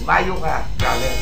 Mayo ka, brother.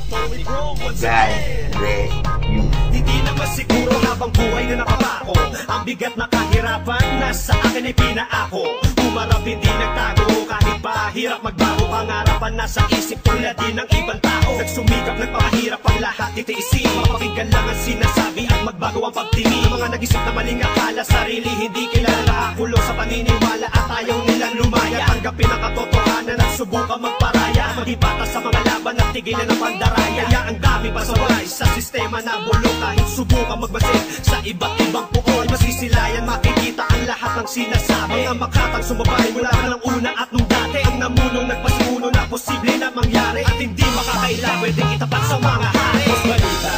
God bless you. Hindi naman siguro habang buhay na nakapako. Ang bigat na kahirapan nasa akin ay pinaako. Umarap hindi nagtago, kahit pa hirap magbago. Pangarapan nasa isip tulad din ng ibang tao. Nagsumikap, nagpapahirap ang lahat titiisin. Mapakinggan lang ang sinasabi at magbago ang pagtingin. Mga nag-isip na maling akala, sarili hindi kilala. Kulo sa paniniwala at ayaw nilang lumaya. Tanggapin ang katotohanan at subukan magparaya. Maghibatas sa mga laban at tigilan ng pandaraya. Kaya ang dami pasaway sa sistema na bulok. Kahit subukan magbasid sa iba't ibang puon, masisilayan makikita ang lahat ng sinasabi. Mga makatang sumabay mula ng una at nung dati. Ang namunong nagpasimuno na posible na mangyari at hindi makakaila, pwedeng itapat sa mga hari. Mas balita,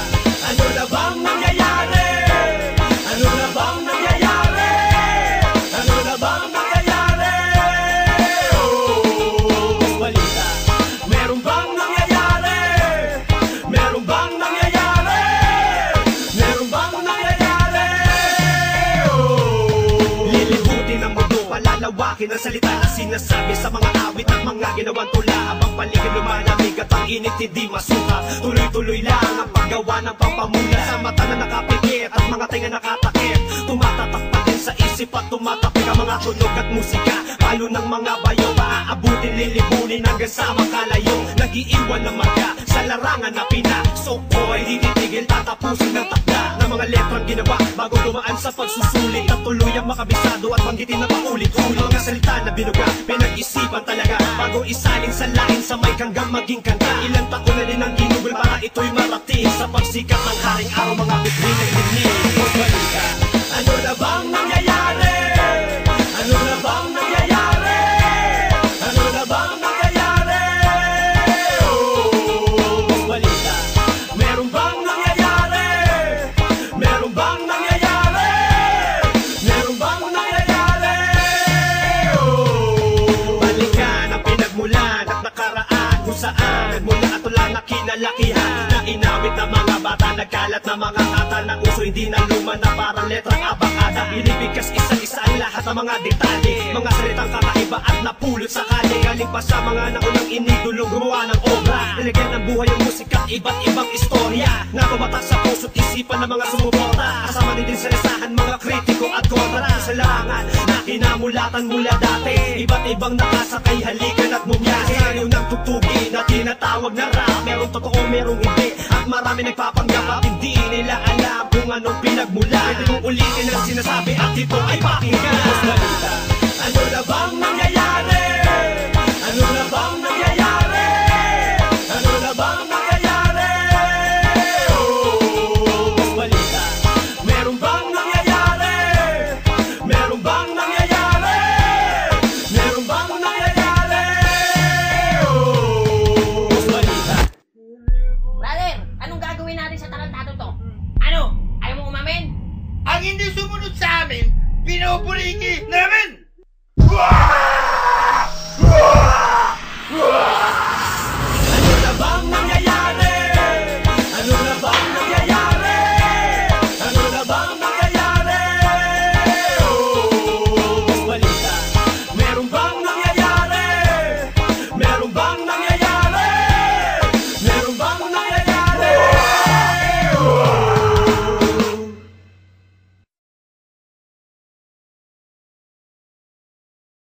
ano na bang nangyayari? Ano na bang nangyayari? Ano na bang nangyayari? Oh, mas balita, meron bang nangyayari? Meron bang nangyayari? Meron bang nangyayari? Oh, lilibutin ang mundo, palalawakin ang salita na sinasabi sa mga awit at mga ginawang tula. Habang paligid lumalamig at ang init hindi masuka, tuloy-tuloy lang ang paggawa ng pampamula. Sa mata na nakapikit at mga tenga nakatakip, tumatatak pa din sa isip at tumatapik ang mga tunog at musika. Palo ng mga bayo, maaabutin, lilibunin hanggang sa makalayo. Nag-iiwan ng marka sa larangan na pina. So boy, di titigil, tatapusin ng takda ng mga letrang ginawa bago dumaan sa pagsusulit. At tuluyang makabisado at banggitin na paulit-ulit. Mga salita na binuga, pinag-isipan talaga bago isaling sa lain sa mic hanggang maging kanta. Ilang taon na din ang ginugol para ito'y marating. Sa pagsikat ng haring araw, mga bituin ay dinig. Mas balita, ano na bang nangyayari? Ano na bang nangyayari? Ano na bang nangyayari? Oh, mas balita, meron bang nangyayari? Meron bang nangyayari? Meron bang nangyayari? Oh, balikan ang pinagmulan at nakaraan kung saan nagmula at wala na kinalakihan. Na inawit na mga bata, nagkalat na mga kata ng uso, hindi na luma na parang letrang abakada. Inibigkas isa-isa ang lahat ng mga detalye, mga salitang kakaiba at napulot sa kalye. Galing pa sa mga naunang inidulong gumawa ng obra. Nilagyan ng buhay ang musika, iba't ibang istorya na tumatak sa puso't isipan ng mga sumuporta. Kasama din sa lisahan mga kritiko at kontra. Salangan na kinamulatan mula dati, iba't ibang nakasakay, halikan at bumiyahe. Ayaw ng tutugin na tinatawag na rap. Merong totoo, merong hindi, at marami nagpapanggap at hindi nila alam kung anong pinagmula. Pwede mong ulitin ang sinasabi at ito ay pakinggan. Mas balita, ano na bang nangyayari? Ano na bang nangyayari? Ano na bang nangyayari? Oh, mas balita, meron bang nangyayari? Meron bang nangyayari? Meron bang nangyayari? Oh, mas balita. Brother, anong gagawin natin sa tarantado to? Ano? Ayaw mo umamin? Ang hindi sumunod sa amin, pinupuriki namin!